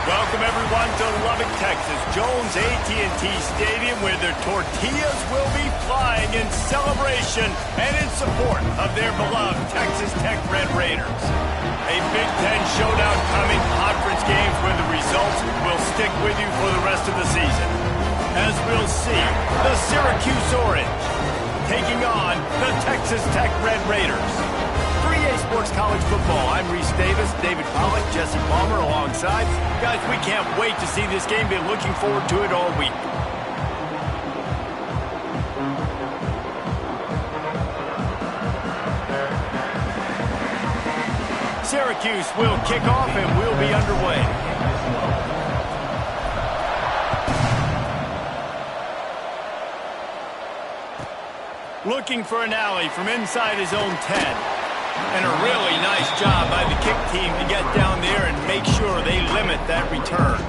Welcome, everyone, to Lubbock, Texas, Jones A.T&T Stadium, where their tortillas will be flying in celebration and in support of their beloved Texas Tech Red Raiders. A Big Ten showdown coming, conference games where the results will stick with you for the rest of the season. As we'll see, the Syracuse Orange taking on the Texas Tech Red Raiders. 3A Sports College Football. I'm Reese Davis, David Pollack, Jesse Palmer alongside. Guys, we can't wait to see this game. Been looking forward to it all week. Syracuse will kick off and we'll be underway. Looking for an alley from inside his own 10. And a really nice job by the kick team to get down there and make sure they limit that return.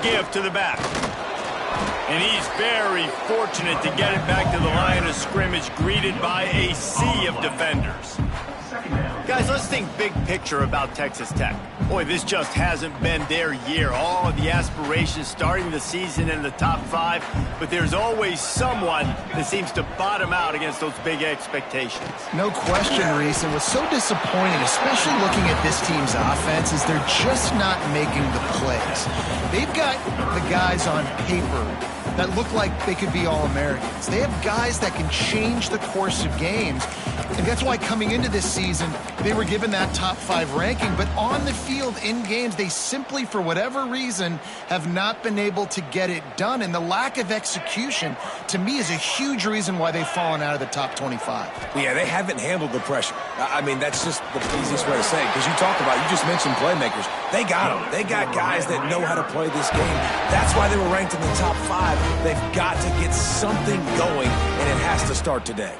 Give to the back. And he's very fortunate to get it back to the line of scrimmage, greeted by a sea of defenders. Guys, let's think big picture about Texas Tech. Boy, this just hasn't been their year. All of the aspirations starting the season in the top 5, but there's always someone that seems to bottom out against those big expectations. No question, Reese. And what's so disappointing, especially looking at this team's offense, is they're just not making the plays. They've got the guys on paper that look like they could be All-Americans. They have guys that can change the course of games. And that's why coming into this season, they were given that top 5 ranking. But on the field, in games, they simply, for whatever reason, have not been able to get it done. And the lack of execution, to me, is a huge reason why they've fallen out of the top 25. Yeah, they haven't handled the pressure. I mean, that's just the easiest way to say it. Because you just mentioned playmakers. They got them. They got guys that know how to play this game. That's why they were ranked in the top 5. They've got to get something going, and it has to start today.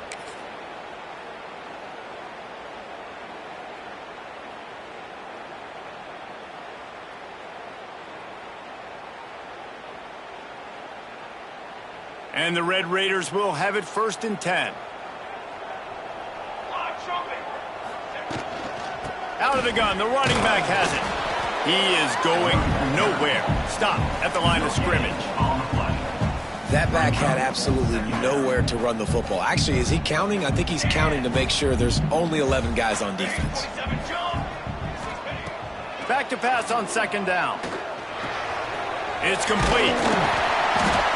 And the Red Raiders will have it 1st and 10. Out of the gun, the running back has it. He is going nowhere. Stop at the line of scrimmage. That back had absolutely nowhere to run the football. Actually, is he counting? I think he's counting to make sure there's only 11 guys on defense. Back to pass on second down. It's complete.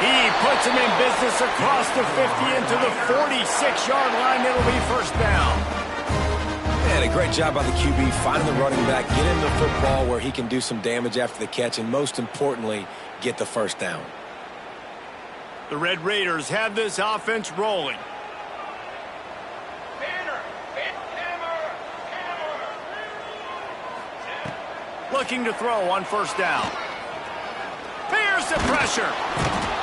He puts him in business across the 50 into the 46-yard line. It'll be first down. And a great job by the QB finding the running back, get him the football where he can do some damage after the catch, and most importantly, get the first down. The Red Raiders have this offense rolling. Looking to throw on first down. Here's the pressure.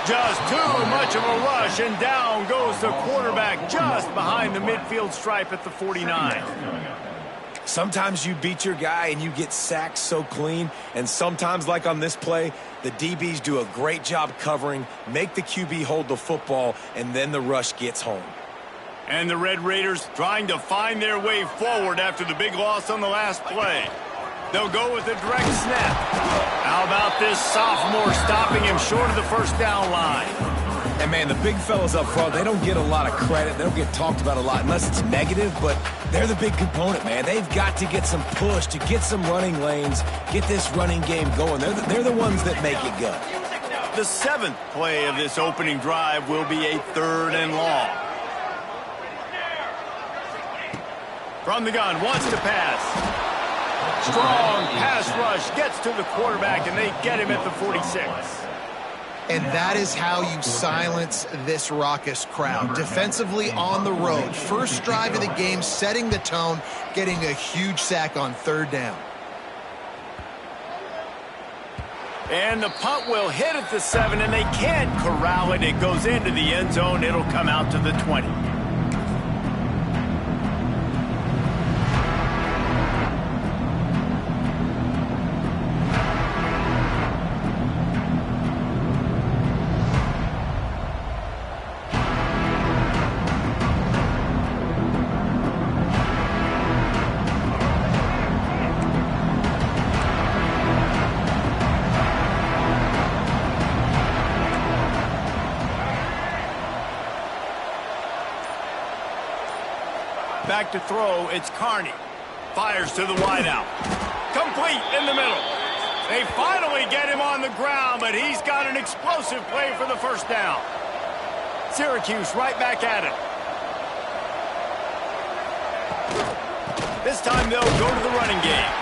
Just too much of a rush, and down goes the quarterback just behind the midfield stripe at the 49. Sometimes you beat your guy and you get sacked so clean, and sometimes, like on this play, the DBs do a great job covering, make the QB hold the football, and then the rush gets home. And the Red Raiders trying to find their way forward after the big loss on the last play. They'll go with a direct snap. How about this sophomore stopping him short of the first down line? And, man, the big fellas up front, they don't get a lot of credit. They don't get talked about a lot unless it's negative, but they're the big component, man. They've got to get some push, to get some running lanes, get this running game going. They're the ones that make it go. The 7th play of this opening drive will be a 3rd and long. From the gun, wants to pass. Strong pass rush, gets to the quarterback, and they get him at the 46. And that is how you silence this raucous crowd. Defensively on the road. First drive of the game, setting the tone, getting a huge sack on 3rd down. And the punt will hit at the 7, and they can't corral it. It goes into the end zone. It'll come out to the 20. Back to throw, it's Carney. Fires to the wideout. Complete in the middle. They finally get him on the ground, but he's got an explosive play for the first down. Syracuse right back at it. This time they'll go to the running game.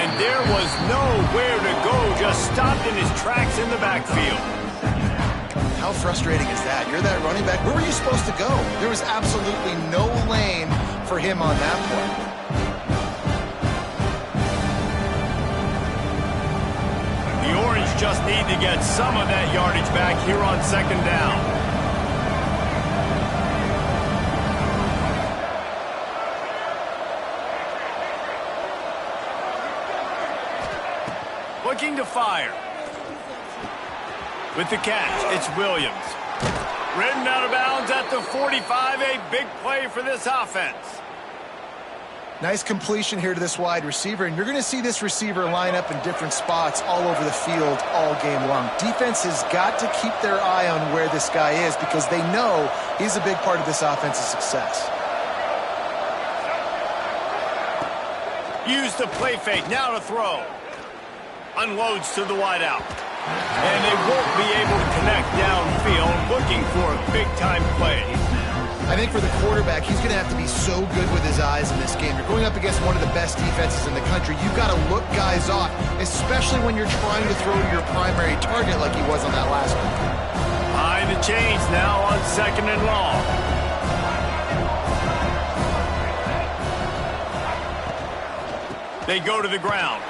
And there was nowhere to go, just stopped in his tracks in the backfield. How frustrating is that? You're that running back. Where were you supposed to go? There was absolutely no lane for him on that play. The Orange just need to get some of that yardage back here on second down. Looking to fire. With the catch, it's Williams. Ridden out of bounds at the 45, a big play for this offense. Nice completion here to this wide receiver, and you're going to see this receiver line up in different spots all over the field all game long. Defense has got to keep their eye on where this guy is because they know he's a big part of this offense's success. Use the play fake, now to throw. Unloads to the wideout. And they won't be able to connect downfield, looking for a big-time play. I think for the quarterback, he's going to have to be so good with his eyes in this game. You're going up against one of the best defenses in the country. You've got to look guys off, especially when you're trying to throw to your primary target like he was on that last one. Behind the chains now on second and long. They go to the ground.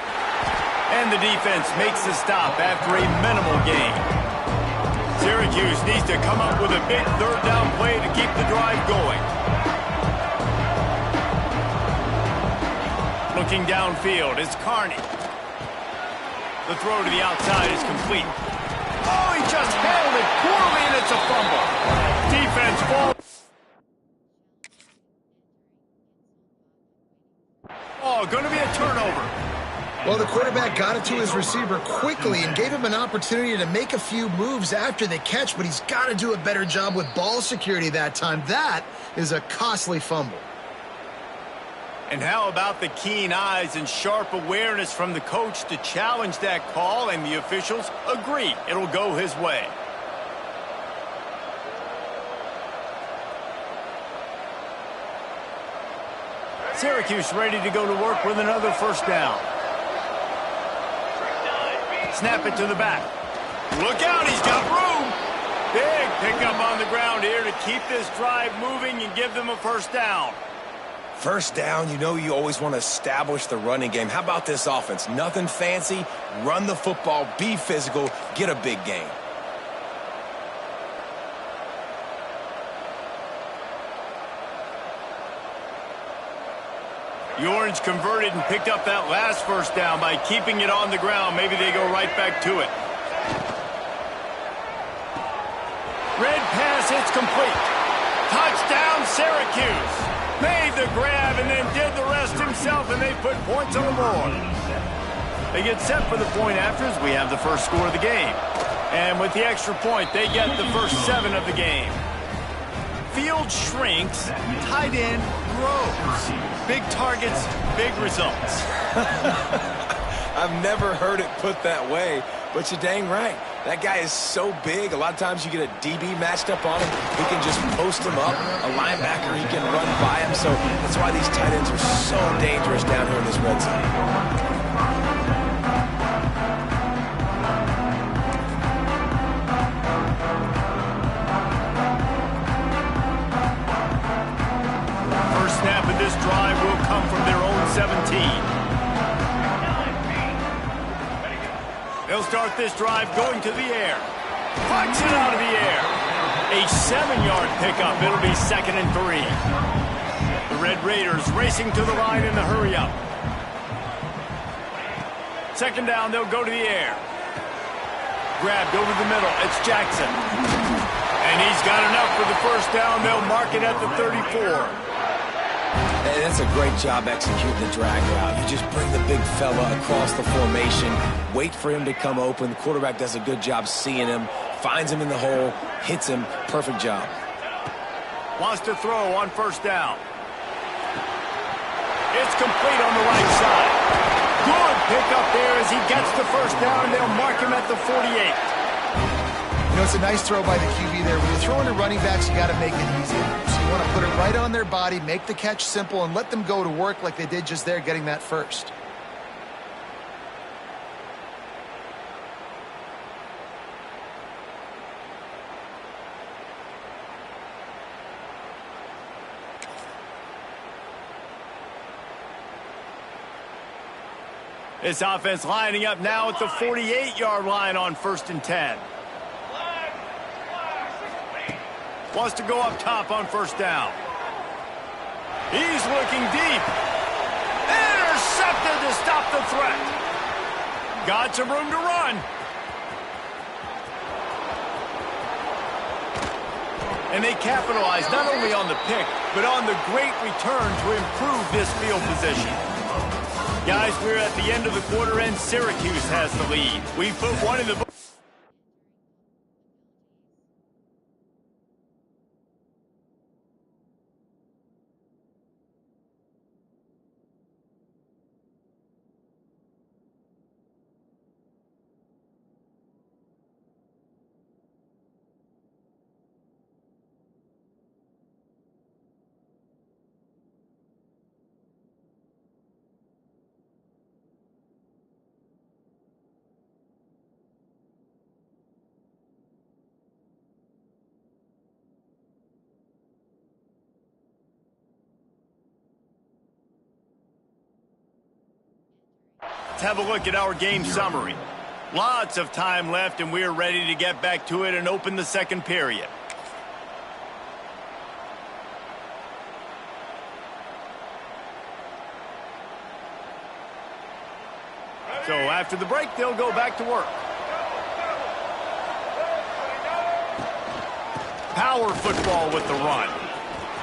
And the defense makes the stop after a minimal gain. Syracuse needs to come up with a big third down play to keep the drive going. Looking downfield, it's Carney. The throw to the outside is complete. Oh, he just handled it poorly, and it's a fumble. Defense falls. Oh, going to be a turnover. Well, the quarterback got it to his receiver quickly and gave him an opportunity to make a few moves after the catch, but he's got to do a better job with ball security that time. That is a costly fumble. And how about the keen eyes and sharp awareness from the coach to challenge that call, and the officials agree it'll go his way. Syracuse ready to go to work with another first down. Snap it to the back. Look out, he's got room. Big pickup on the ground here to keep this drive moving and give them a first down. First down, you know you always want to establish the running game. How about this offense? Nothing fancy. Run the football, be physical, get a big gain. The Orange converted and picked up that last first down by keeping it on the ground. Maybe they go right back to it. Red pass, it's complete. Touchdown, Syracuse. Made the grab and then did the rest himself, and they put points on the board. They get set for the point after as we have the first score of the game. And with the extra point, they get the first 7 of the game. Field shrinks, tight end grows. Big targets, big results. I've never heard it put that way, but you're dang right. That guy is so big, a lot of times you get a DB matched up on him. He can just post him up. A linebacker, he can run by him. So that's why these tight ends are so dangerous down here in this red zone. Snap of this drive will come from their own 17. They'll start this drive going to the air. Punch it out of the air. A 7-yard pickup. It'll be 2nd and 3. The Red Raiders racing to the line in the hurry-up. 2nd down, they'll go to the air. Grabbed over the middle. It's Jackson. And he's got enough for the first down. They'll mark it at the 34. Hey, that's a great job executing the drag route. You just bring the big fella across the formation, wait for him to come open. The quarterback does a good job seeing him, finds him in the hole, hits him. Perfect job. Wants to throw on first down. It's complete on the right side. Good pickup there as he gets the first down, and they'll mark him at the 48. You know, it's a nice throw by the QB there. When you're throwing to running backs, you got to make it easy. So you want to put it right on their body, make the catch simple, and let them go to work like they did just there, getting that first. This offense lining up now at the 48-yard line on 1st and 10. Wants to go up top on first down. He's looking deep. Intercepted to stop the threat. Got some room to run. And they capitalize not only on the pick, but on the great return to improve this field position. Guys, we're at the end of the quarter, and Syracuse has the lead. We put one in the book. Let's have a look at our game summary. Lots of time left, and we're ready to get back to it and open the second period. So after the break, they'll go back to work. Power football with the run.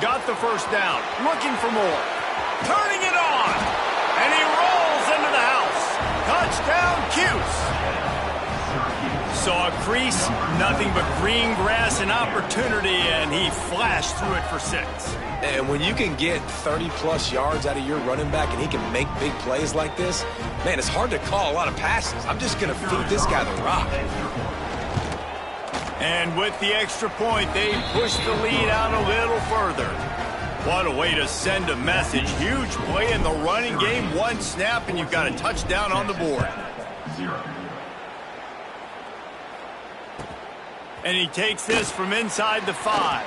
Got the first down. Looking for more. Turning it on. And he rolls into the house. Touchdown, Cuse. Saw a crease, nothing but green grass and opportunity, and he flashed through it for 6. And when you can get 30-plus yards out of your running back and he can make big plays like this, man, it's hard to call a lot of passes. I'm just going to feed this guy the rock. And with the extra point, they push the lead out a little further. What a way to send a message. Huge play in the running game. 1 snap, and you've got a touchdown on the board. And he takes this from inside the 5.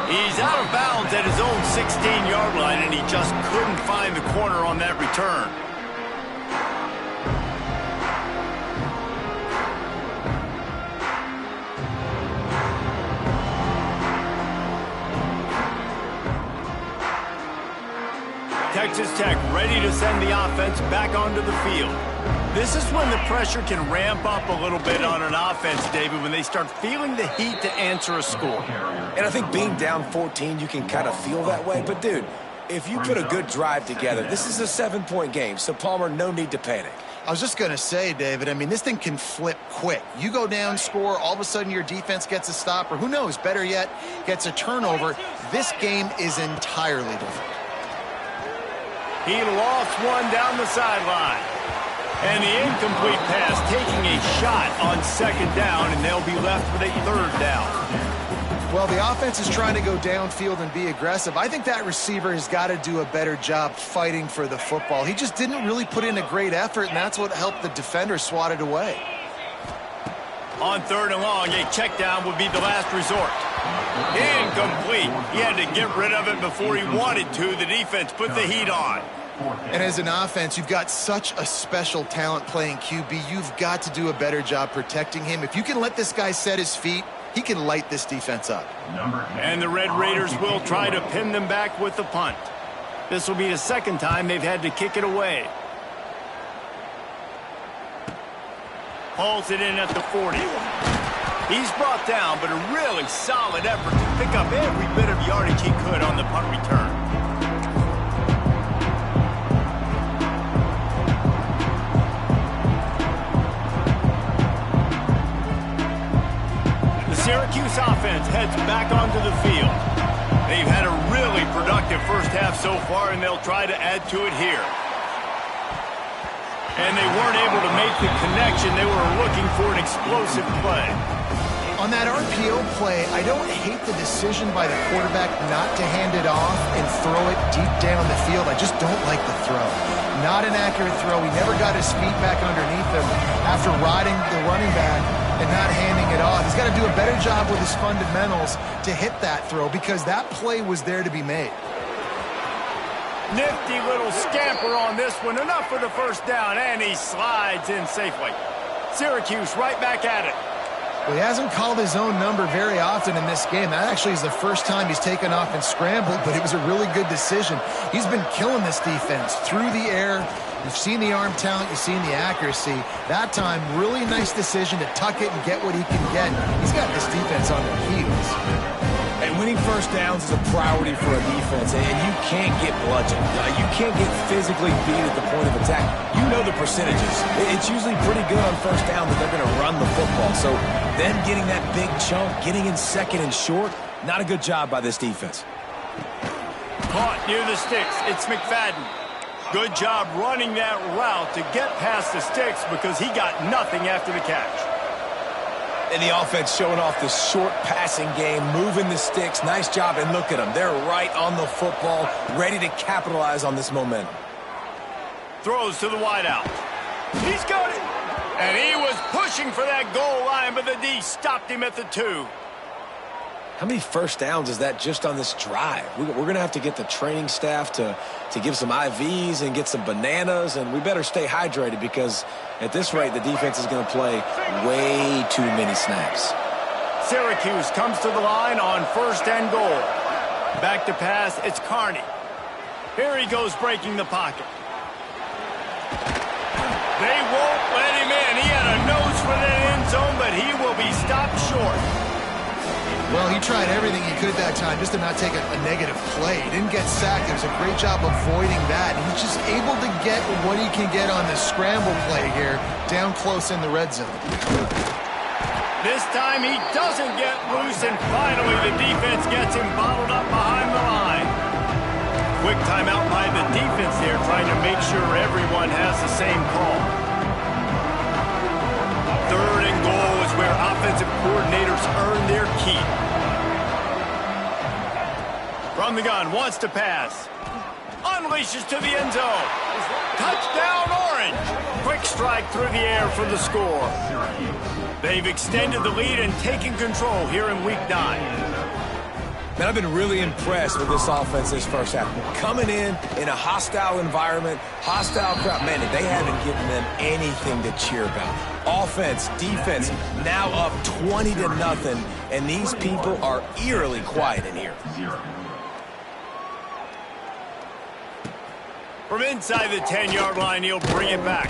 He's out of bounds at his own 16-yard line, and he just couldn't find the corner on that return. Texas Tech ready to send the offense back onto the field. This is when the pressure can ramp up a little bit on an offense, David, when they start feeling the heat to answer a score. And I think being down 14, you can kind of feel that way. But, dude, if you put a good drive together, this is a 7-point game. So, Palmer, no need to panic. I was just going to say, David, I mean, this thing can flip quick. You go down, score, all of a sudden your defense gets a stop, or who knows, better yet, gets a turnover. This game is entirely different. He lost one down the sideline. And the incomplete pass taking a shot on 2nd down, and they'll be left with a 3rd down. Well, the offense is trying to go downfield and be aggressive. I think that receiver has got to do a better job fighting for the football. He just didn't really put in a great effort, and that's what helped the defender swat it away. On 3rd and long, a check down would be the last resort. Incomplete. He had to get rid of it before he wanted to. The defense put the heat on. And as an offense, you've got such a special talent playing QB. You've got to do a better job protecting him. If you can let this guy set his feet, he can light this defense up. And the Red Raiders will try to pin them back with the punt. This will be the 2nd time they've had to kick it away. Hauls it in at the 40. He's brought down, but a really solid effort to pick up every bit of yardage he could on the punt return. Syracuse offense heads back onto the field. They've had a really productive first half so far, and they'll try to add to it here. And they weren't able to make the connection. They were looking for an explosive play. On that RPO play, I don't hate the decision by the quarterback not to hand it off and throw it deep down the field. I just don't like the throw. Not an accurate throw. He never got his feet back underneath him after riding the running back and not handing it off. He's got to do a better job with his fundamentals to hit that throw because that play was there to be made. Nifty little scamper on this one. Enough for the 1st down, and he slides in safely. Syracuse right back at it. Well, he hasn't called his own number very often in this game. That actually is the first time he's taken off and scrambled, but it was a really good decision. He's been killing this defense through the air. You've seen the arm talent, you've seen the accuracy. That time, really nice decision to tuck it and get what he can get. He's got this defense on their heels. And winning 1st downs is a priority for a defense, and you can't get bludgeoned. You can't get physically beat at the point of attack. You know the percentages. It's usually pretty good on 1st down that they're going to run the football. So them getting that big chunk, getting in 2nd and short, not a good job by this defense. Caught near the sticks. It's McFadden. Good job running that route to get past the sticks because he got nothing after the catch. And the offense showing off the short passing game, moving the sticks. Nice job, and look at them. They're right on the football, ready to capitalize on this momentum. Throws to the wideout. He's got it. And he was pushing for that goal line, but the D stopped him at the 2. How many 1st downs is that just on this drive? We're going to have to get the training staff to give some IVs and get some bananas, and we better stay hydrated because at this rate, the defense is going to play way too many snaps. Syracuse comes to the line on 1st and goal. Back to pass, it's Carney. Here he goes breaking the pocket. They won't let him in. He had a nose for that end zone, but he will be stopped short. Well, he tried everything he could that time just to not take a negative play. He didn't get sacked. It was a great job avoiding that. He's just able to get what he can get on the scramble play here, down close in the red zone. This time he doesn't get loose, and finally the defense gets him bottled up behind the line. Quick timeout by the defense there, trying to make sure everyone has the same call. 3rd and goal is where offensive coordinators earn their keep. From the gun, wants to pass. Unleashes to the end zone. Touchdown, Orange. Quick strike through the air for the score. They've extended the lead and taken control here in Week 9. Man, I've been really impressed with this offense this first half. Coming in a hostile environment, hostile crowd, man, they haven't given them anything to cheer about. Offense, defense, now up 20-0, and these people are eerily quiet in here. From inside the 10-yard line, he'll bring it back.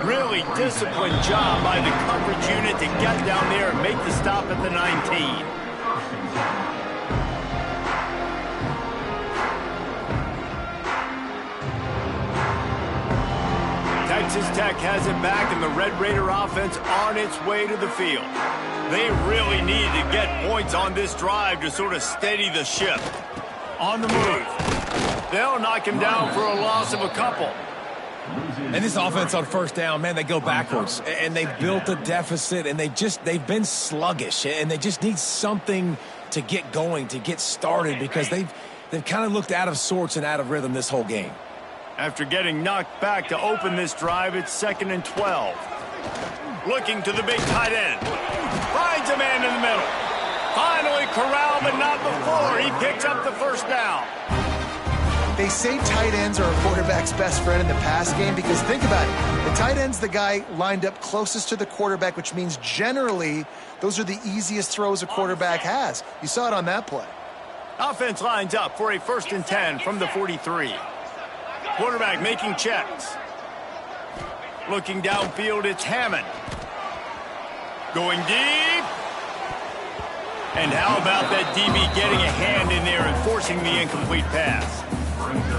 Really disciplined job by the coverage unit to get down there and make the stop at the 19. Texas Tech has it back, and the Red Raider offense on its way to the field. They really need to get points on this drive to sort of steady the ship. On the move. They'll knock him down for a loss of a couple. And this offense on first down, man, they go backwards. And they've built a deficit, and they've been sluggish. And they just need something to get going, to get started, because they've kind of looked out of sorts and out of rhythm this whole game. After getting knocked back to open this drive, it's 2nd and 12. Looking to the big tight end. Finds a man in the middle. Finally corralled, but not before. He picks up the first down. They say tight ends are a quarterback's best friend in the pass game because think about it. The tight end's the guy lined up closest to the quarterback, which means generally those are the easiest throws a quarterback has. You saw it on that play. Offense lines up for a 1st and 10 from the 43. Quarterback making checks. Looking downfield, it's Hammond. Going deep. And how about that DB getting a hand in there and forcing the incomplete pass?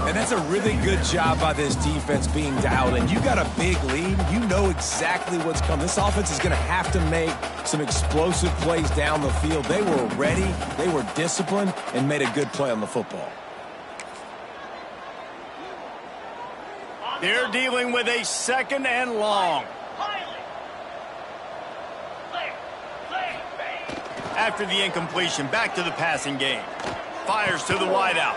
And that's a really good job by this defense being dialed in. You got a big lead. You know exactly what's coming. This offense is going to have to make some explosive plays down the field. They were ready, they were disciplined, and made a good play on the football. They're dealing with a 2nd and long. After the incompletion, back to the passing game. Fires to the wideout.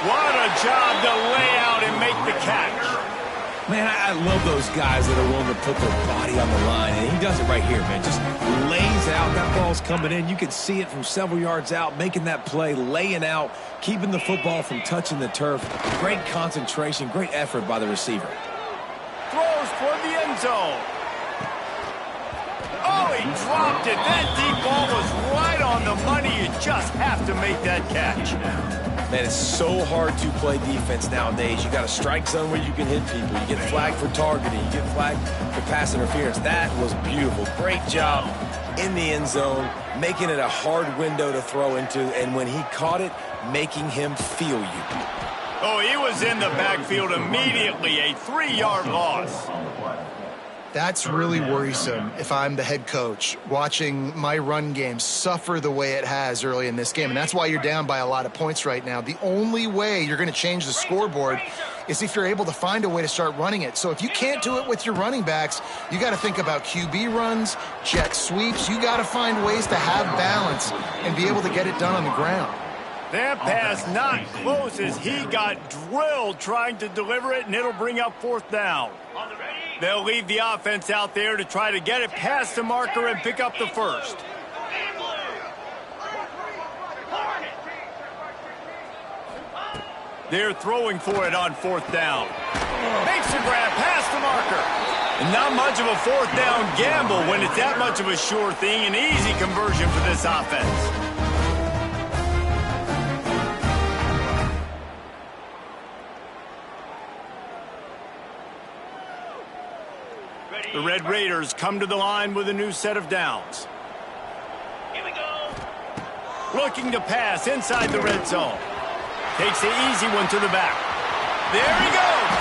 What a job to lay out and make the catch. Man, I love those guys that are willing to put their body on the line, and he does it right here, man. Just lays out. That ball's coming in. You can see it from several yards out, making that play, laying out, keeping the football from touching the turf. Great concentration, great effort by the receiver. Throws toward the end zone. Oh, he dropped it. That deep ball was right on the money. You just have to make that catch. Man, it's so hard to play defense nowadays. You got a strike zone where you can hit people. You get flagged for targeting. You get flagged for pass interference. That was beautiful. Great job in the end zone, making it a hard window to throw into, and when he caught it, making him feel you. Oh, he was in the backfield immediately. A 3-yard loss. That's really worrisome if I'm the head coach watching my run game suffer the way it has early in this game. And that's why you're down by a lot of points right now. The only way you're going to change the scoreboard is if you're able to find a way to start running it. So if you can't do it with your running backs, you got to think about QB runs, jet sweeps. You got to find ways to have balance and be able to get it done on the ground. That pass not close as he got drilled trying to deliver it, and it'll bring up 4th down. They'll leave the offense out there to try to get it past the marker and pick up the first. They're throwing for it on 4th down. Makes the grab past the marker. And not much of a 4th down gamble when it's that much of a sure thing. An easy conversion for this offense. The Red Raiders come to the line with a new set of downs. Here we go. Looking to pass inside the red zone. Takes the easy one to the back. There he goes.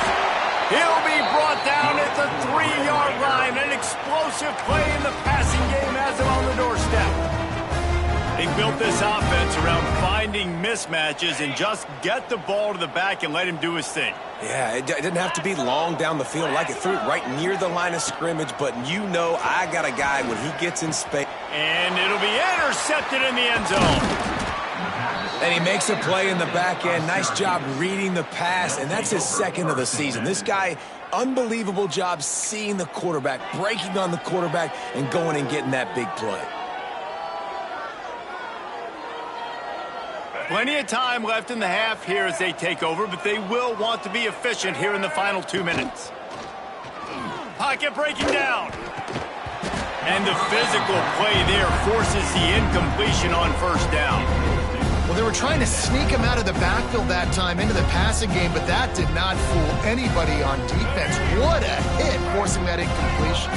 He'll be brought down at the 3-yard line. An explosive play in the passing game has him on the doorstep. They built this offense around finding mismatches and just get the ball to the back and let him do his thing. Yeah, it didn't have to be long down the field. Like it threw it right near the line of scrimmage, but you know I got a guy when he gets in space. And it'll be intercepted in the end zone. And he makes a play in the back end. Nice job reading the pass, and that's his second of the season. This guy, unbelievable job seeing the quarterback, breaking on the quarterback, and going and getting that big play. Plenty of time left in the half here as they take over, but they will want to be efficient here in the final 2 minutes. Pocket breaking down. And the physical play there forces the incompletion on first down. Well, they were trying to sneak him out of the backfield that time into the passing game, but that did not fool anybody on defense. What a hit, forcing that incompletion.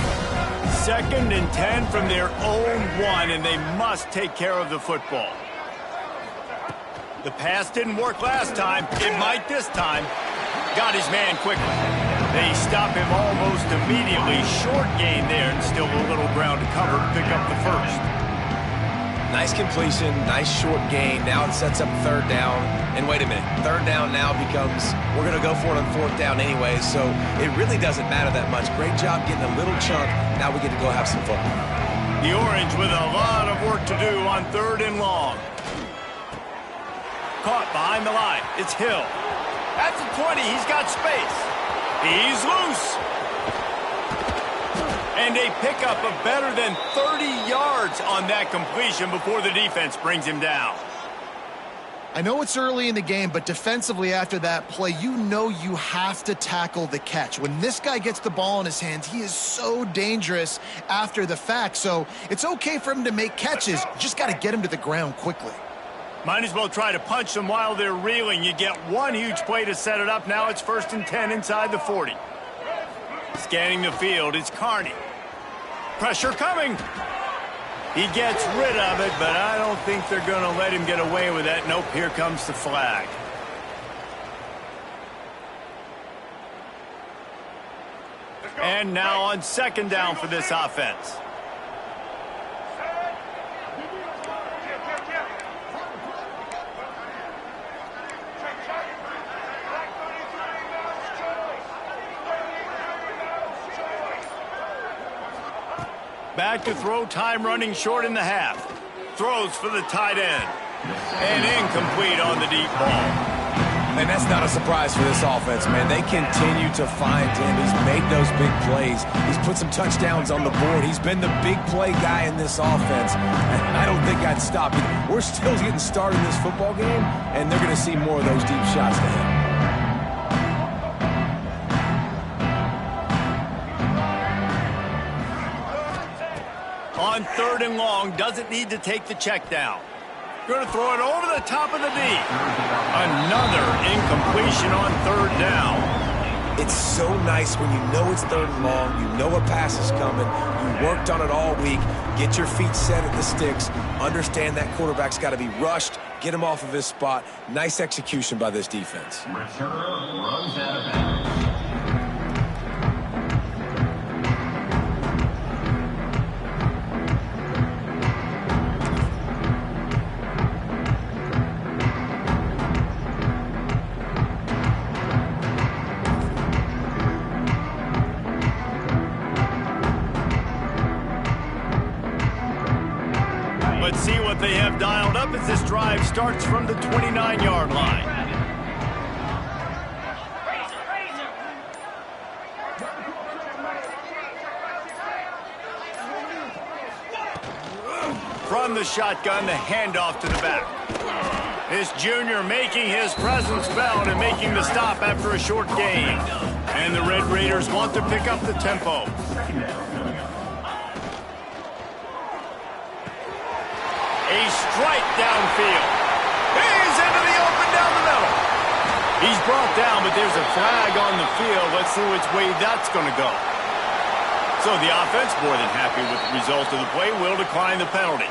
2nd and 10 from their own 1, and they must take care of the football. The pass didn't work last time. It might this time. Got his man quickly. They stop him almost immediately. Short gain there and still a little ground to cover to pick up the first. Nice completion, nice short gain. Now it sets up 3rd down. And wait a minute, 3rd down now becomes, we're going to go for it on 4th down anyway, so it really doesn't matter that much. Great job getting a little chunk. Now we get to go have some fun. The Orange with a lot of work to do on 3rd and long. Caught behind the line. It's Hill. At the 20, he's got space. He's loose. And a pickup of better than 30 yards on that completion before the defense brings him down. I know it's early in the game, but defensively after that play, you know you have to tackle the catch. When this guy gets the ball in his hands, he is so dangerous after the fact. So it's okay for him to make catches. You just got to get him to the ground quickly. Might as well try to punch them while they're reeling. You get one huge play to set it up. Now it's 1st and 10 inside the 40. Scanning the field, it's Carney. Pressure coming. He gets rid of it, but I don't think they're going to let him get away with that. Nope, here comes the flag. And now on 2nd down for this offense. Back to throw, time running short in the half. Throws for the tight end. And incomplete on the deep ball. And that's not a surprise for this offense, man. They continue to find him. He's made those big plays. He's put some touchdowns on the board. He's been the big play guy in this offense. And I don't think I'd stop it. We're still getting started in this football game, and they're going to see more of those deep shots to him. On 3rd and long, doesn't need to take the check down. Going to throw it over the top of the knee. Another incompletion on 3rd down. It's so nice when you know it's 3rd and long, you know a pass is coming, you worked on it all week, get your feet set at the sticks, understand that quarterback's got to be rushed, get him off of his spot. Nice execution by this defense. Returner runs out of bounds. Let's see what they have dialed up as this drive starts from the 29-yard line. From the shotgun, the handoff to the back. This junior making his presence felt and making the stop after a short gain. And the Red Raiders want to pick up the tempo. A strike downfield. He's into the open down the middle. He's brought down, but there's a flag on the field. Let's see which way that's going to go. So the offense, more than happy with the result of the play, will decline the penalty.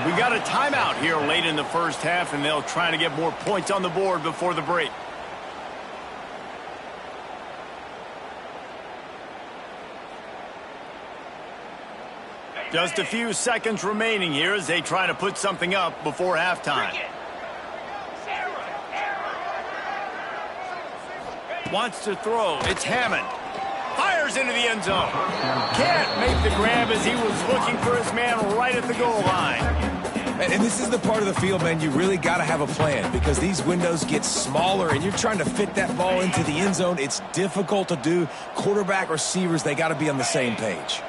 We got a timeout here late in the first half, and they'll try to get more points on the board before the break. Just a few seconds remaining here as they try to put something up before halftime. Wants to throw. It's Hammond. Fires into the end zone. Can't make the grab as he was looking for his man right at the goal line. And this is the part of the field, man, you really got to have a plan because these windows get smaller and you're trying to fit that ball into the end zone. It's difficult to do. Quarterback, receivers, they got to be on the same page.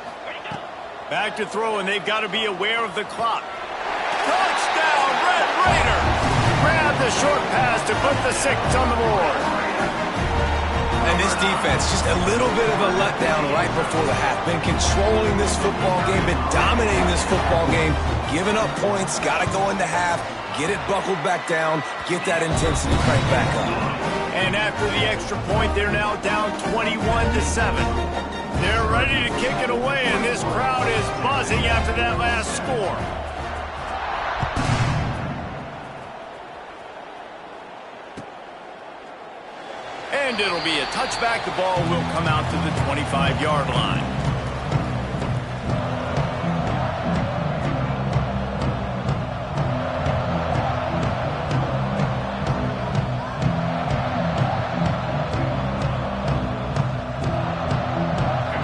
Back to throw, and they've got to be aware of the clock. Touchdown, Red Raider! Grab the short pass to put the 6 on the board. And this defense, just a little bit of a letdown right before the half. Been controlling this football game, been dominating this football game, giving up points, got to go into half, get it buckled back down, get that intensity cranked back up. And after the extra point, they're now down 21-7. They're ready to kick it away, and this crowd is buzzing after that last score. And it'll be a touchback. The ball will come out to the 25-yard line.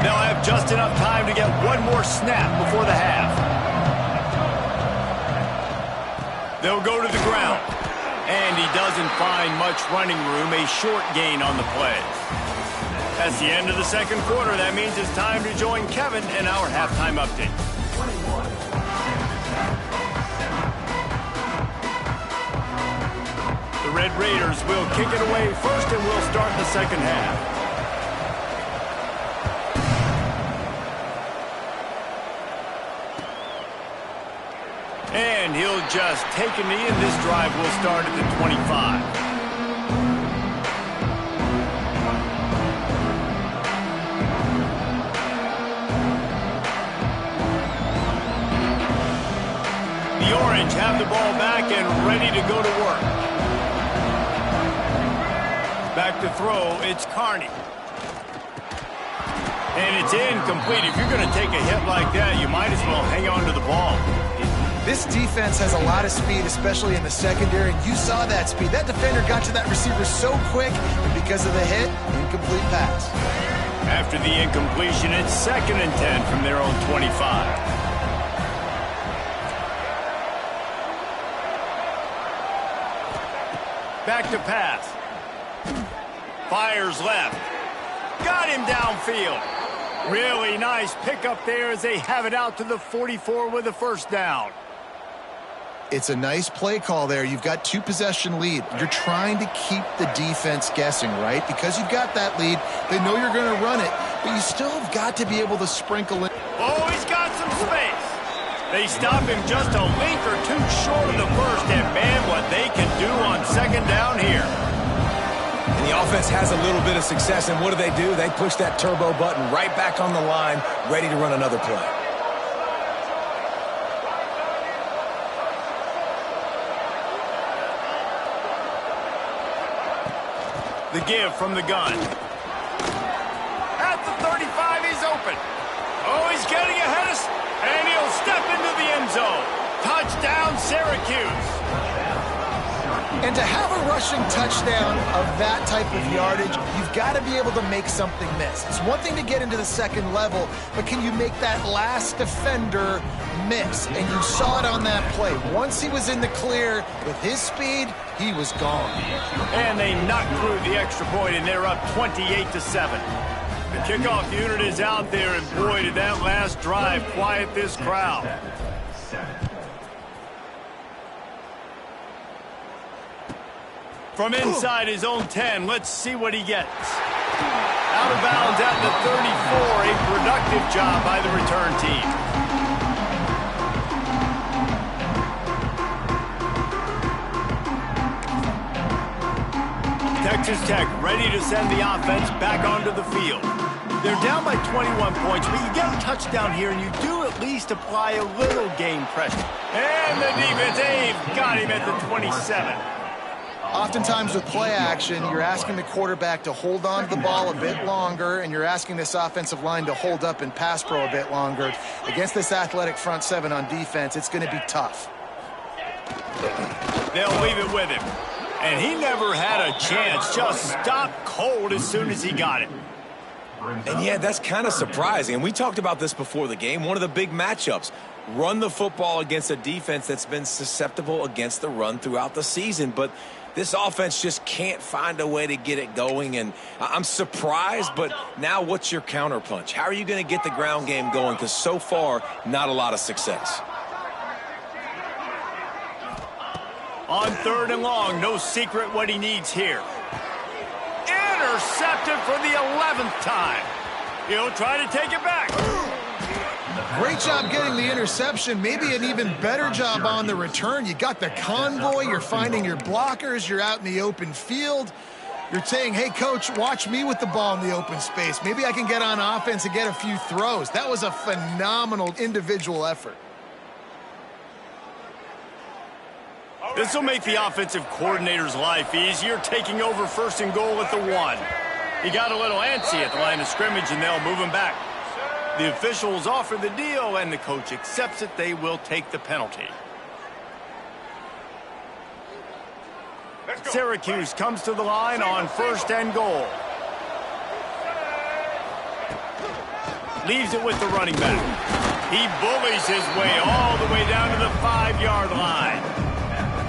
They'll have just enough time to get one more snap before the half. They'll go to the ground. And he doesn't find much running room, a short gain on the play. That's the end of the second quarter. That means it's time to join Kevin in our halftime update. The Red Raiders will kick it away first, and we'll start the second half. And he'll just take a knee, and this drive will start at the 25. The Orange have the ball back and ready to go to work. Back to throw, it's Carney. And it's incomplete. If you're going to take a hit like that, you might as well hang on to the ball. This defense has a lot of speed, especially in the secondary, and you saw that speed. That defender got to that receiver so quick, and because of the hit, incomplete pass. After the incompletion, it's 2nd and 10 from their own 25. Back to pass. Fires left. Got him downfield. Really nice pickup there as they have it out to the 44 with a first down. It's a nice play call there. You've got 2-possession lead. You're trying to keep the defense guessing, right? Because you've got that lead, they know you're going to run it, but you still have got to be able to sprinkle it. Oh, he's got some space. They stop him just a link or two short of the first, and man, what they can do on second down here. And the offense has a little bit of success, and what do? They push that turbo button right back on the line, ready to run another play. The give from the gun. At the 35, he's open. Oh, he's getting ahead of... And he'll step into the end zone. Touchdown, Syracuse. And to have a rushing touchdown of that type of yardage, you've got to be able to make something miss. It's one thing to get into the second level, but can you make that last defender miss? And you saw it on that play. Once he was in the clear with his speed, he was gone. And they knocked through the extra point, and they're up 28-7. The kickoff unit is out there, and boy, did that last drive quiet this crowd. From inside his own 10, let's see what he gets. Out of bounds at the 34, a productive job by the return team. Texas Tech ready to send the offense back onto the field. They're down by 21 points, but you get a touchdown here, and you do at least apply a little game pressure. And the defense, they've got him at the 27. Oftentimes with play action, you're asking the quarterback to hold on to the ball a bit longer, and you're asking this offensive line to hold up in pass pro a bit longer. Against this athletic front seven on defense, it's going to be tough. They'll leave it with him. And he never had a chance, just stopped cold as soon as he got it. And yeah, that's kind of surprising. And we talked about this before the game. One of the big matchups. Run the football against a defense that's been susceptible against the run throughout the season. But this offense just can't find a way to get it going. And I'm surprised, but now what's your counterpunch? How are you going to get the ground game going? Because so far, not a lot of success. On 3rd and long, no secret what he needs here. Intercepted for the 11th time. He'll try to take it back. Great job getting the interception. Maybe an even better job on the return. You got the convoy. You're finding your blockers. You're out in the open field. You're saying, hey, coach, watch me with the ball in the open space. Maybe I can get on offense and get a few throws. That was a phenomenal individual effort. This will make the offensive coordinator's life easier, taking over 1st and goal at the 1. He got a little antsy at the line of scrimmage, and they'll move him back. The officials offer the deal, and the coach accepts it. They will take the penalty. Syracuse comes to the line on 1st and goal. Leaves it with the running back. He bullies his way all the way down to the 5-yard line.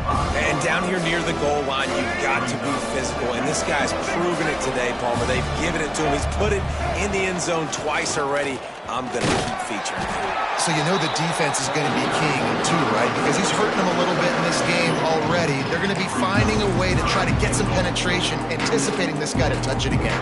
And down here near the goal line, you've got to be physical. And this guy's proven it today, Palmer. They've given it to him. He's put it in the end zone twice already. I'm going to keep featuring him. So you know the defense is going to be king too, right? Because he's hurting them a little bit in this game already. They're going to be finding a way to try to get some penetration, anticipating this guy to touch it again.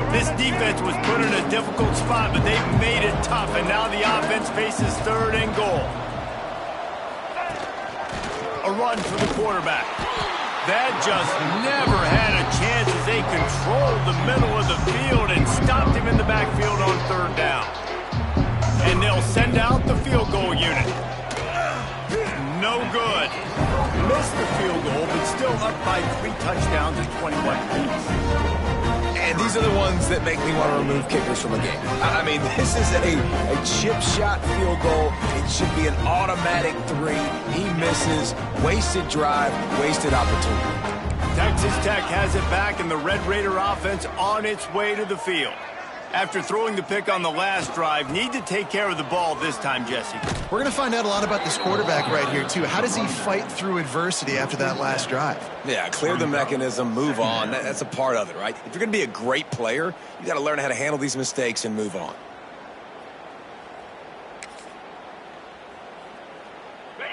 This defense was put in a difficult spot, but they've made it tough, and now the offense faces 3rd and goal. A run for the quarterback. That just never had a chance as they controlled the middle of the field and stopped him in the backfield on 3rd down. And they'll send out the field goal unit. No good. Missed the field goal, but still up by 3 touchdowns and 21 points. And these are the ones that make me want to remove kickers from the game. I mean, this is a chip shot field goal. It should be an automatic 3. He misses. Wasted drive, wasted opportunity. Texas Tech has it back, and the Red Raider offense on its way to the field. After throwing the pick on the last drive, need to take care of the ball this time, Jesse. We're going to find out a lot about this quarterback right here, too. How does he fight through adversity after that last drive? Yeah, clear the mechanism, move on. That's a part of it, right? If you're going to be a great player, you got to learn how to handle these mistakes and move on.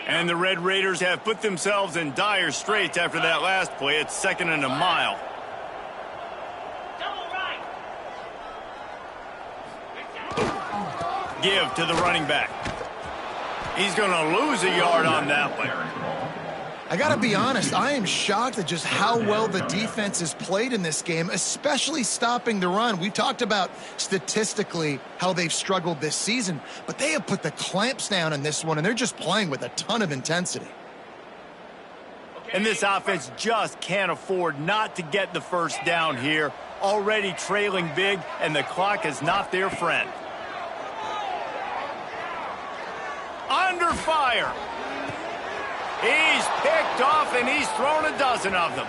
And the Red Raiders have put themselves in dire straits after that last play. It's 2nd and a mile. Give to the running back. He's going to lose a yard on that one. I got to be honest, I am shocked at just how well the defense has played in this game, especially stopping the run. We talked about statistically how they've struggled this season, but they have put the clamps down in this one, and they're just playing with a ton of intensity. And this offense just can't afford not to get the 1st down here. Already trailing big, and the clock is not their friend. Under fire. He's picked off, and he's thrown a dozen of them.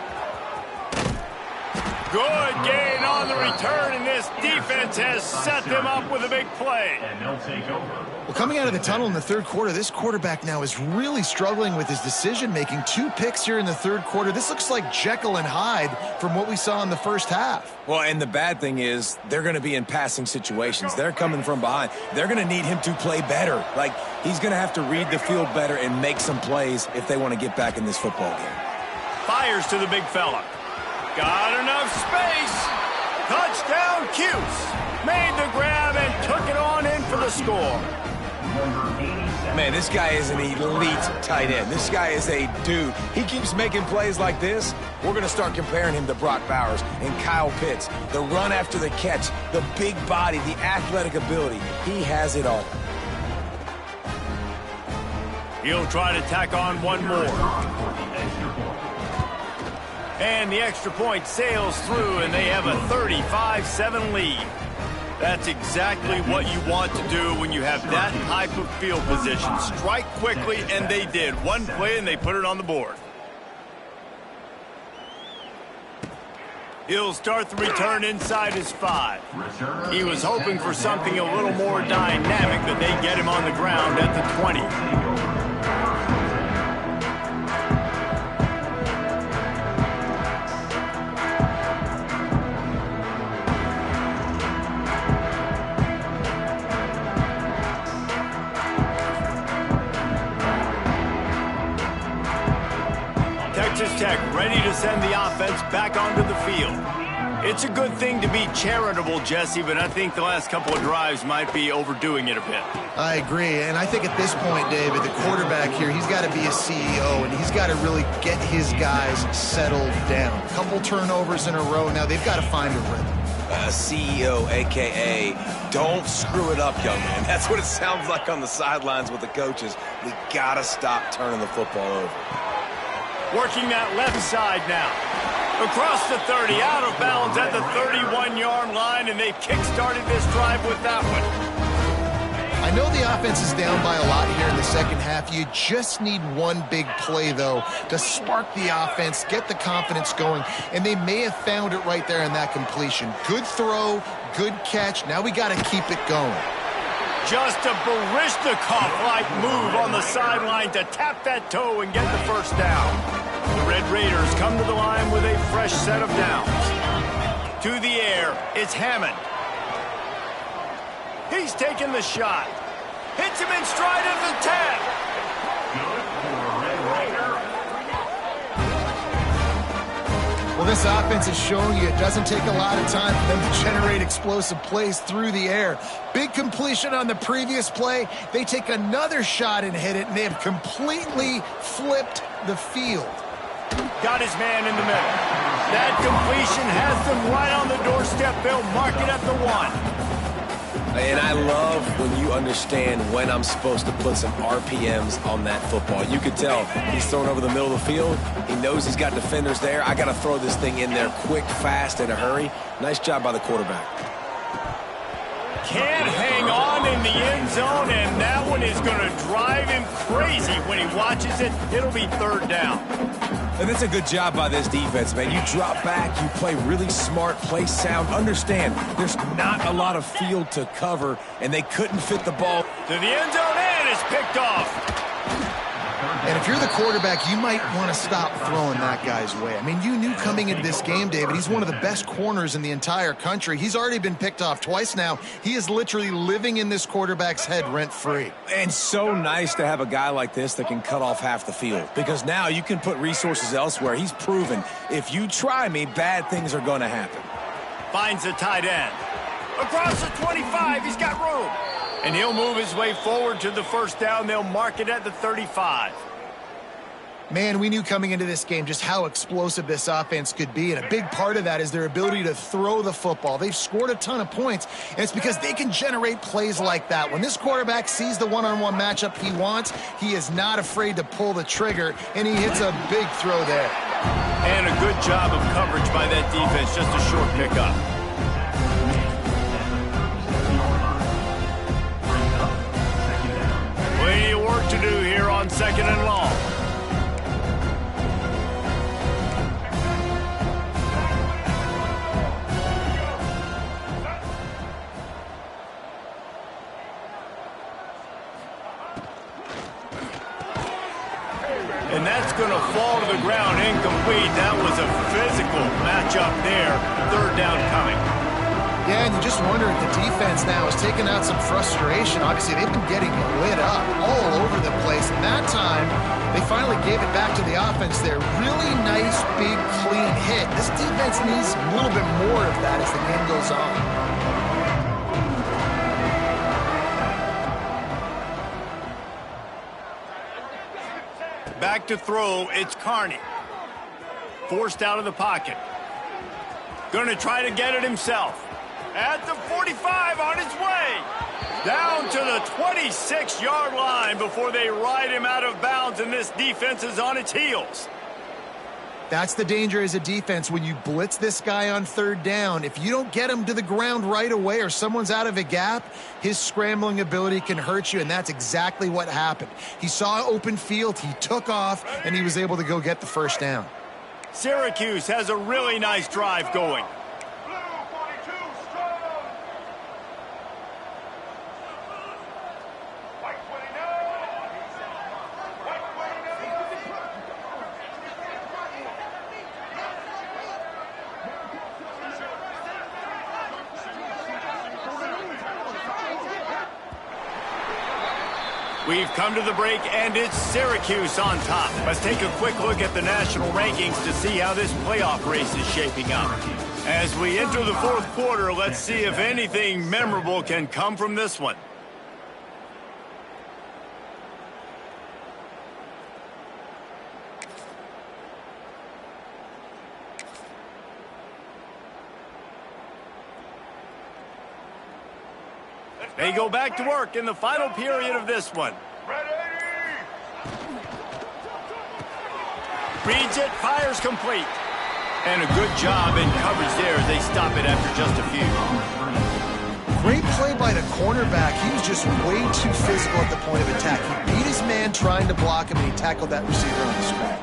Good gain on the return, and this defense has set them up with a big play. And they'll take over. Well, coming out of the tunnel in the 3rd quarter, this quarterback now is really struggling with his decision-making. 2 picks here in the 3rd quarter. This looks like Jekyll and Hyde from what we saw in the 1st half. Well, and the bad thing is they're going to be in passing situations. They're coming from behind. They're going to need him to play better. Like, he's going to have to read the field better and make some plays if they want to get back in this football game. Fires to the big fella. Got enough space. Touchdown, Cuse. Made the grab and took it on in for the score. number 87. Man, this guy is an elite tight end. This guy is a dude. He keeps making plays like this. We're going to start comparing him to Brock Bowers and Kyle Pitts. The run after the catch, the big body, the athletic ability. He has it all. He'll try to tack on one more. And the extra point sails through, and they have a 35-7 lead. That's exactly what you want to do when you have that type of field position. Strike quickly, and they did. One play, and they put it on the board. He'll start the return inside his 5. He was hoping for something a little more dynamic, but they get him on the ground at the 20. Texas Tech ready to send the offense back onto the field. It's a good thing to be charitable, Jesse, but I think the last couple of drives might be overdoing it a bit. I agree, and I think at this point, David, the quarterback here, he's got to be a CEO, and he's got to really get his guys settled down. A couple turnovers in a row. Now they've got to find a rhythm. CEO, a.k.a. don't screw it up, young man. That's what it sounds like on the sidelines with the coaches. We got to stop turning the football over. Working that left side now. Across the 30, out of bounds at the 31-yard line, and they kick-started this drive with that one. I know the offense is down by a lot here in the second half. You just need one big play, though, to spark the offense, get the confidence going, and they may have found it right there in that completion. Good throw, good catch. Now we got to keep it going. Just a Baryshnikov-like move on the sideline to tap that toe and get the first down. The Red Raiders come to the line with a fresh set of downs. To the air, it's Hammond. He's taking the shot. Hits him in stride at the 10. Good for a Red Raider. Well, this offense is showing you it doesn't take a lot of time for them to generate explosive plays through the air. Big completion on the previous play. They take another shot and hit it, and they have completely flipped the field. Got his man in the middle. That completion has them right on the doorstep. They'll mark it at the 1. And I love when you understand when I'm supposed to put some RPMs on that football. You can tell he's throwing over the middle of the field. He knows he's got defenders there. I got to throw this thing in there quick, fast, in a hurry. Nice job by the quarterback. Can't hang on in the end zone, and that one is going to drive him crazy when he watches it. It'll be third down. And that's a good job by this defense, man. You drop back, you play really smart, play sound. Understand, there's not a lot of field to cover, and they couldn't fit the ball. To the end zone, and it's picked off. And if you're the quarterback, you might want to stop throwing that guy's way. I mean, you knew coming into this game, David, he's one of the best corners in the entire country. He's already been picked off twice now. He is literally living in this quarterback's head rent-free. And so nice to have a guy like this that can cut off half the field, because now you can put resources elsewhere. He's proven if you try me, bad things are going to happen. Finds a tight end. Across the 25, he's got room. And he'll move his way forward to the first down. They'll mark it at the 35. Man, we knew coming into this game just how explosive this offense could be, and a big part of that is their ability to throw the football. They've scored a ton of points, and it's because they can generate plays like that. When this quarterback sees the one-on-one matchup he wants, he is not afraid to pull the trigger, and he hits a big throw there. And a good job of coverage by that defense, just a short pickup. Plenty of work to do here on second and long. And that's going to fall to the ground incomplete. That was a physical matchup there. Third down coming. Yeah, and you just wonder if the defense now is taking out some frustration. Obviously, they've been getting lit up all over the place. And that time, they finally gave it back to the offense there. Really nice, big, clean hit. This defense needs a little bit more of that as the game goes on. Back to throw, it's Carney. Forced out of the pocket. Going to try to get it himself. At the 45, on his way. Down to the 26-yard line before they ride him out of bounds, and this defense is on its heels. That's the danger as a defense when you blitz this guy on third down. If you don't get him to the ground right away or someone's out of a gap, his scrambling ability can hurt you, and that's exactly what happened. He saw open field, he took off, and he was able to go get the first down. Syracuse has a really nice drive going. We've come to the break, and it's Syracuse on top. Let's take a quick look at the national rankings to see how this playoff race is shaping up. As we enter the fourth quarter, let's see if anything memorable can come from this one. They go back to work in the final period of this one. Reads it, fires complete. And a good job in coverage there as they stop it after just a few. Great play by the cornerback. He was just way too physical at the point of attack. He beat his man trying to block him, and he tackled that receiver on the spot.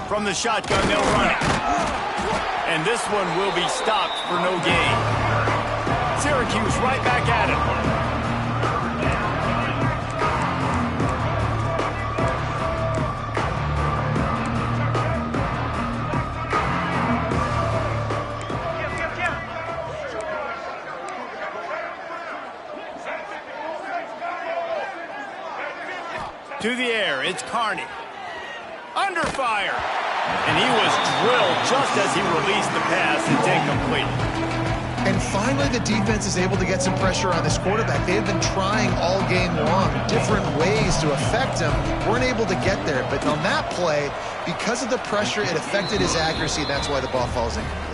From the shotgun, they'll run it. And this one will be stopped for no gain. Syracuse right back at it. To the air, it's Carney. Under fire. And he was drilled just as he released the pass. It's incomplete. And finally, the defense is able to get some pressure on this quarterback. They've been trying all game long different ways to affect him. Weren't able to get there. But on that play, because of the pressure, it affected his accuracy. That's why the ball falls incomplete.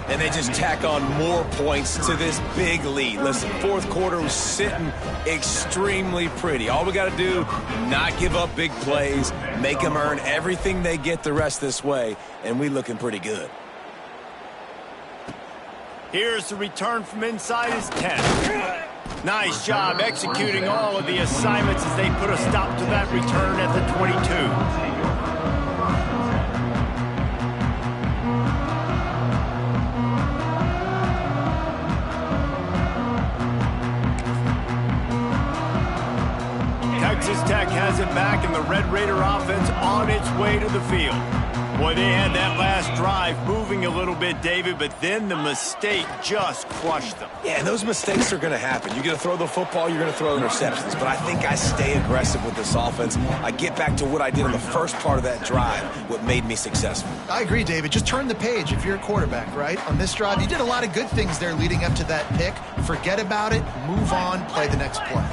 And they just tack on more points to this big lead. Listen, fourth quarter was sitting extremely pretty. All we got to do, not give up big plays, make them earn everything they get the rest this way, and we looking pretty good. Here's the return from inside his 10. Nice job executing all of the assignments as they put a stop to that return at the 22. Texas Tech has it back, and the Red Raider offense on its way to the field. Boy, they had that last drive moving a little bit, David, but then the mistake just crushed them. Yeah, and those mistakes are going to happen. You're going to throw the football, you're going to throw interceptions. But I think I stay aggressive with this offense. I get back to what I did in the first part of that drive, what made me successful. I agree, David. Just turn the page if you're a quarterback, right? On this drive, you did a lot of good things there leading up to that pick. Forget about it, move on, play the next play.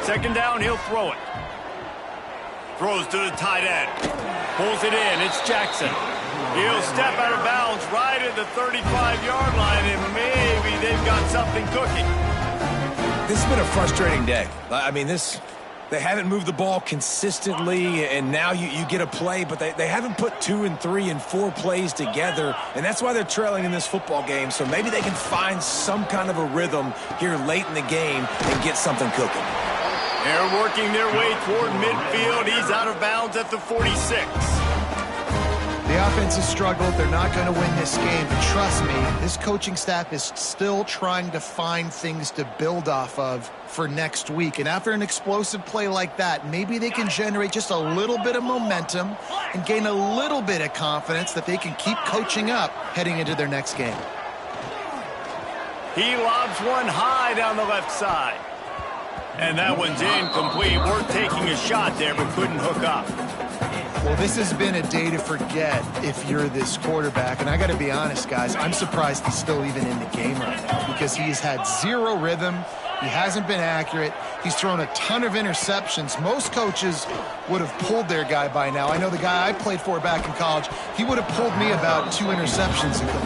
Second down, he'll throw it. Throws to the tight end. Pulls it in. It's Jackson. He'll step out of bounds right at the 35-yard line, and maybe they've got something cooking. This has been a frustrating day. I mean, they haven't moved the ball consistently, and now you get a play, but they haven't put 2 and 3 and 4 plays together, and that's why they're trailing in this football game. So maybe they can find some kind of a rhythm here late in the game and get something cooking. They're working their way toward midfield. He's out of bounds at the 46. The offense has struggled. They're not going to win this game. But trust me, this coaching staff is still trying to find things to build off of for next week. And after an explosive play like that, maybe they can generate just a little bit of momentum and gain a little bit of confidence that they can keep coaching up heading into their next game. He lobs one high down the left side. And that one's incomplete. Worth taking a shot there, but couldn't hook up. Well, this has been a day to forget if you're this quarterback. And I got to be honest, guys, I'm surprised he's still even in the game right now because he's had zero rhythm. He hasn't been accurate. He's thrown a ton of interceptions. Most coaches would have pulled their guy by now. I know the guy I played for back in college, he would have pulled me about 2 interceptions ago.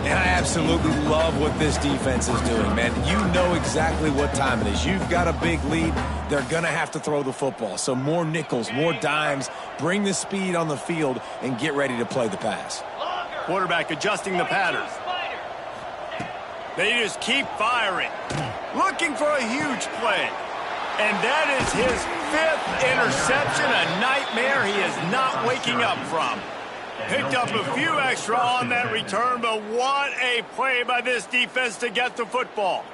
And I absolutely love what this defense is doing, man. You know exactly what time it is. You've got a big lead. They're going to have to throw the football. So more nickels, more dimes, bring the speed on the field, and get ready to play the pass. Quarterback adjusting the pattern. They just keep firing. Looking for a huge play. And that is his 5th interception, a nightmare he is not waking up from. Picked up a few extra on that return, but what a play by this defense to get the football.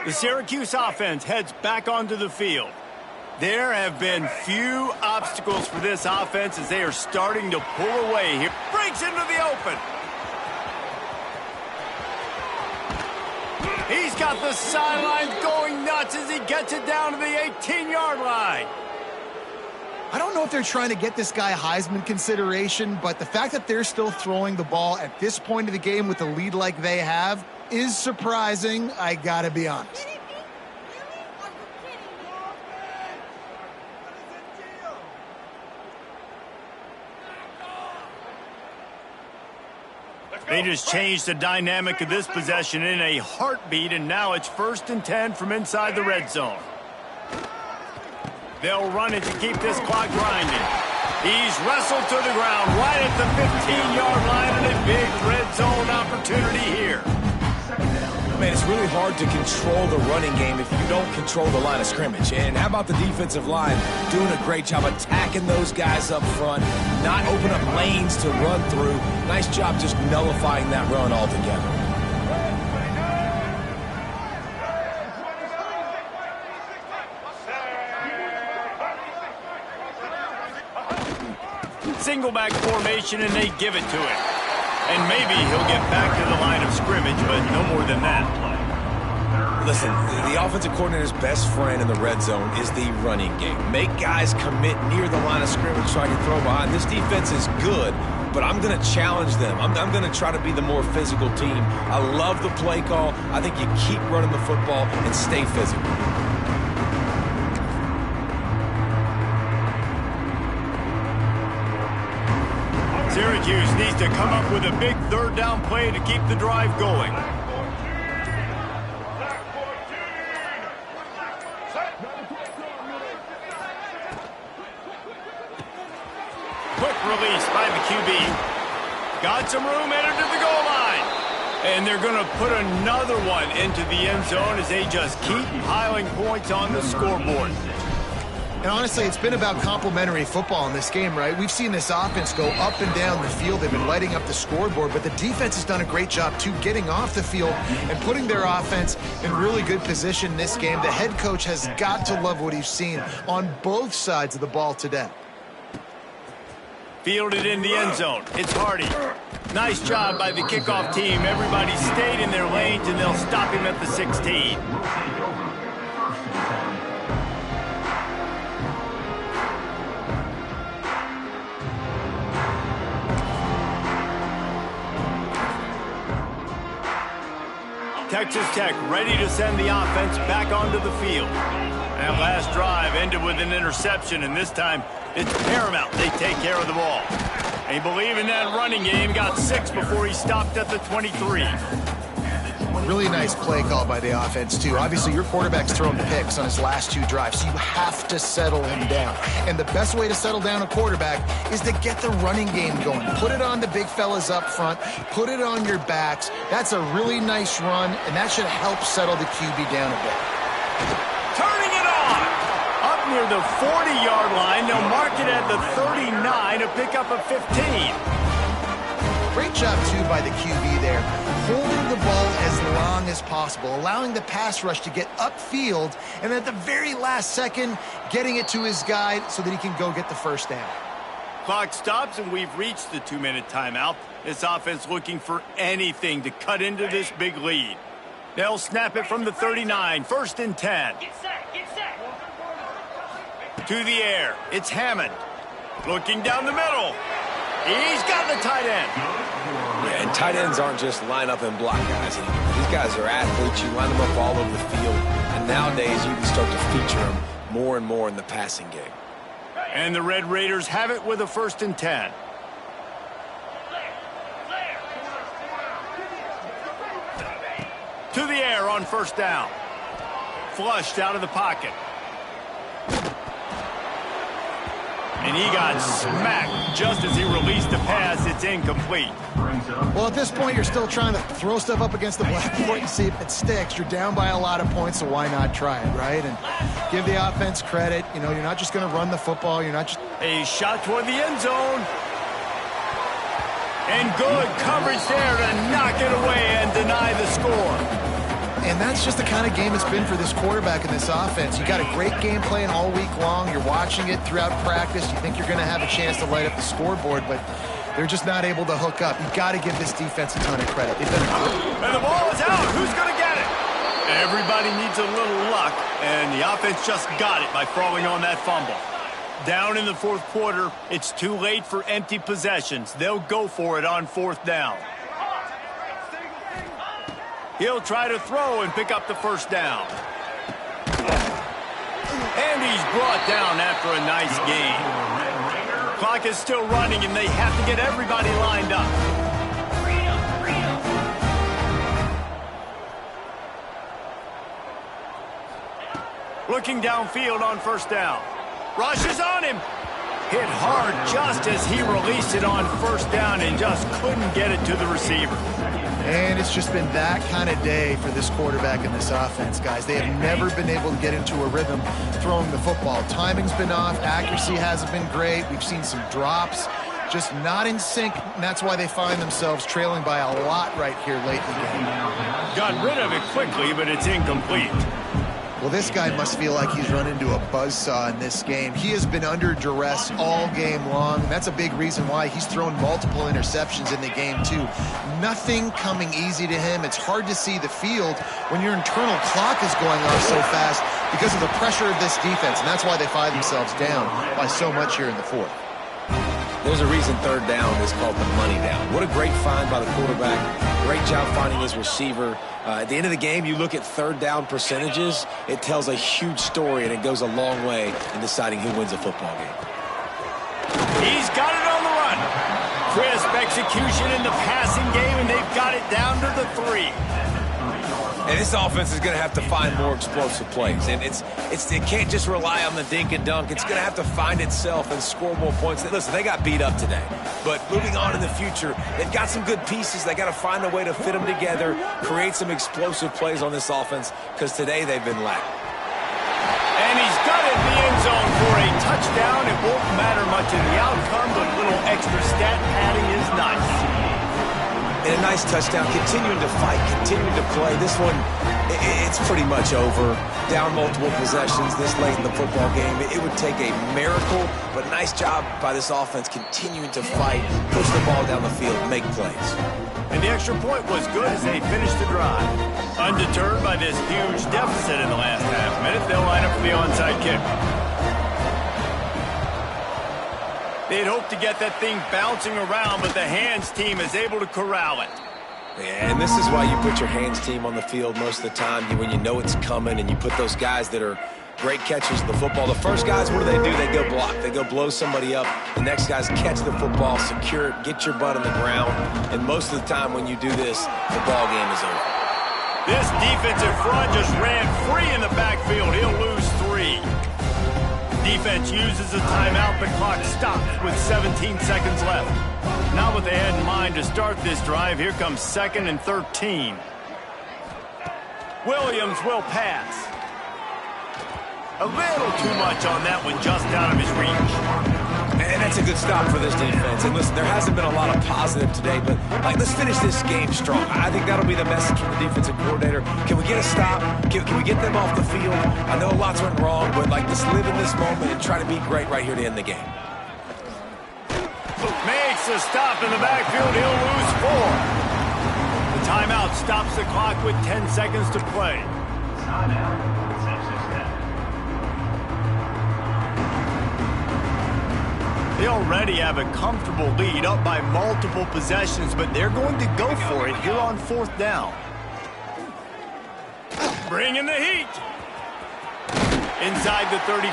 The Syracuse offense heads back onto the field. There have been few obstacles for this offense as they are starting to pull away here. Breaks into the open. He's got the sidelines going nuts as he gets it down to the 18-yard line. I don't know if they're trying to get this guy Heisman consideration, but the fact that they're still throwing the ball at this point of the game with a lead like they have is surprising, I gotta be honest. They just changed the dynamic of this possession in a heartbeat, and now it's 1st and 10 from inside the red zone. They'll run it to keep this clock grinding. He's wrestled to the ground right at the 15-yard line, and a big red zone opportunity here. Man, it's really hard to control the running game if you don't control the line of scrimmage. And how about the defensive line doing a great job attacking those guys up front, not open up lanes to run through. Nice job just nullifying that run altogether. Single back formation, and they give it to him. And maybe he'll get back to the line of scrimmage, but no more than that. Listen, the offensive coordinator's best friend in the red zone is the running game. Make guys commit near the line of scrimmage so I can throw behind. This defense is good, but I'm going to challenge them. I'm going to try to be the more physical team. I love the play call. I think you keep running the football and stay physical. Syracuse needs to come up with a big 3rd down play to keep the drive going. Quick release by the QB. Got some room, entered to the goal line. And they're going to put another one into the end zone as they just keep piling points on the scoreboard. And honestly, it's been about complementary football in this game, right? We've seen this offense go up and down the field. They've been lighting up the scoreboard, but the defense has done a great job, too, getting off the field and putting their offense in really good position in this game. The head coach has got to love what he's seen on both sides of the ball today. Fielded in the end zone. It's Hardy. Nice job by the kickoff team. Everybody stayed in their lanes, and they'll stop him at the 16. Texas Tech ready to send the offense back onto the field. That last drive ended with an interception, and this time it's paramount they take care of the ball. They believe in that running game. Got 6 before he stopped at the 23. Really nice play call by the offense, too. Obviously, your quarterback's thrown picks on his last 2 drives, so you have to settle him down. And the best way to settle down a quarterback is to get the running game going. Put it on the big fellas up front. Put it on your backs. That's a really nice run, and that should help settle the QB down a bit. Turning it on! Up near the 40-yard line. They'll mark it at the 39 to pick up a 15. Great job, too, by the QB there. Holding the ball as long as possible, allowing the pass rush to get upfield, and at the very last second, getting it to his guy so that he can go get the 1st down. Clock stops, and we've reached the 2-minute timeout. This offense looking for anything to cut into this big lead. They'll snap it from the 39, 1st and 10. Get set, get set. To the air, it's Hammond. Looking down the middle. He's got the tight end. Yeah, and tight ends aren't just line up and block guys anymore. These guys are athletes. You line them up all over the field. And nowadays, you can start to feature them more and more in the passing game. And the Red Raiders have it with a 1st and 10. To the air on 1st down. Flushed out of the pocket. And he got smacked just as he released the pass. It's incomplete. Well, at this point, you're still trying to throw stuff up against the blackboard and see if it sticks. You're down by a lot of points, so why not try it, right? And give the offense credit. You know, you're not just going to run the football. You're not just... A shot toward the end zone. And good coverage there to knock it away and deny the score. And that's just the kind of game it's been for this quarterback in this offense. You got a great game plan all week long. You're watching it throughout practice. You think you're going to have a chance to light up the scoreboard, but they're just not able to hook up. You got to give this defense a ton of credit. They've done it. And the ball is out. Who's going to get it? Everybody needs a little luck, and the offense just got it by falling on that fumble. Down in the 4th quarter, it's too late for empty possessions. They'll go for it on 4th down. He'll try to throw and pick up the 1st down. And he's brought down after a nice gain. Clock is still running, and they have to get everybody lined up. Looking downfield on 1st down. Rushes on him. Hit hard just as he released it on 1st down and just couldn't get it to the receiver. And it's just been that kind of day for this quarterback in this offense, guys. They have never been able to get into a rhythm throwing the football. Timing's been off. Accuracy hasn't been great. We've seen some drops. Just not in sync, and that's why they find themselves trailing by a lot right here late in the game. Got rid of it quickly, but it's incomplete. Well, this guy must feel like he's run into a buzzsaw in this game. He has been under duress all game long. That's a big reason why he's thrown multiple interceptions in the game, too. Nothing coming easy to him. It's hard to see the field when your internal clock is going off so fast because of the pressure of this defense, and that's why they find themselves down by so much here in the 4th. There's a reason 3rd down is called the money down. What a great find by the quarterback. Great job finding his receiver. At the end of the game, you look at 3rd down percentages. It tells a huge story, and it goes a long way in deciding who wins a football game. He's got it on the run. Crisp execution in the passing game, and they've got it down to the 3. And this offense is going to have to find more explosive plays. And it can't just rely on the dink and dunk. It's going to have to find itself and score more points. Listen, they got beat up today. But moving on in the future, they've got some good pieces. They got to find a way to fit them together, create some explosive plays on this offense, because today they've been lacking. And he's got it in the end zone for a touchdown. It won't matter much in the outcome, but a little extra stat padding is nice. And a nice touchdown, continuing to fight, continuing to play. This one, it's pretty much over. Down multiple possessions this late in the football game. It would take a miracle, but nice job by this offense continuing to fight, push the ball down the field, make plays. And the extra point was good as they finished the drive. Undeterred by this huge deficit in the last half minute, they'll line up for the onside kick. They'd hoped to get that thing bouncing around, but the hands team is able to corral it. Yeah, and this is why you put your hands team on the field most of the time, when you know it's coming, and you put those guys that are great catchers of the football. The first guys, what do? They go block. They go blow somebody up. The next guys catch the football, secure it, get your butt on the ground. And most of the time when you do this, the ball game is over. This defensive front just ran free in the backfield. He'll lose 3. Defense uses a timeout. The clock stops with 17 seconds left. Not what they had in mind to start this drive. Here comes 2nd and 13. Williams will pass. A little too much on that one, just out of his reach. And that's a good stop for this defense. And listen, there hasn't been a lot of positive today, but let's finish this game strong. I think that'll be the message from the defensive coordinator. Can we get a stop? Can we get them off the field? I know lots went wrong, but let's live in this moment and try to be great right here to end the game. Makes a stop in the backfield. He'll lose 4. The timeout stops the clock with 10 seconds to play. They'll already have a comfortable lead up by multiple possessions, but they're going to go for it here on 4th down. Bringing the heat. Inside the 35.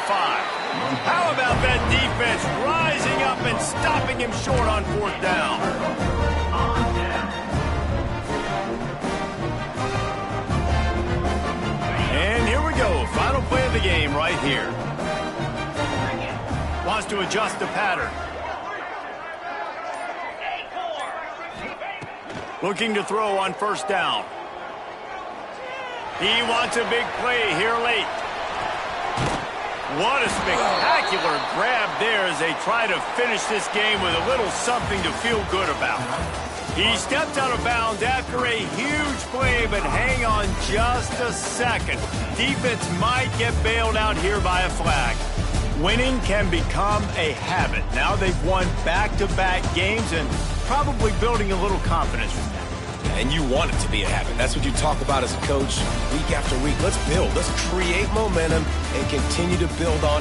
How about that defense rising up and stopping him short on 4th down? And here we go. Final play of the game right here. Wants to adjust the pattern. Looking to throw on 1st down. He wants a big play here late. What a spectacular grab there as they try to finish this game with a little something to feel good about. He stepped out of bounds after a huge play, but hang on just a second. Defense might get bailed out here by a flag. Winning can become a habit. Now they've won back-to-back games and probably building a little confidence from that. And you want it to be a habit. That's what you talk about as a coach week after week. Let's build. Let's create momentum and continue to build on it.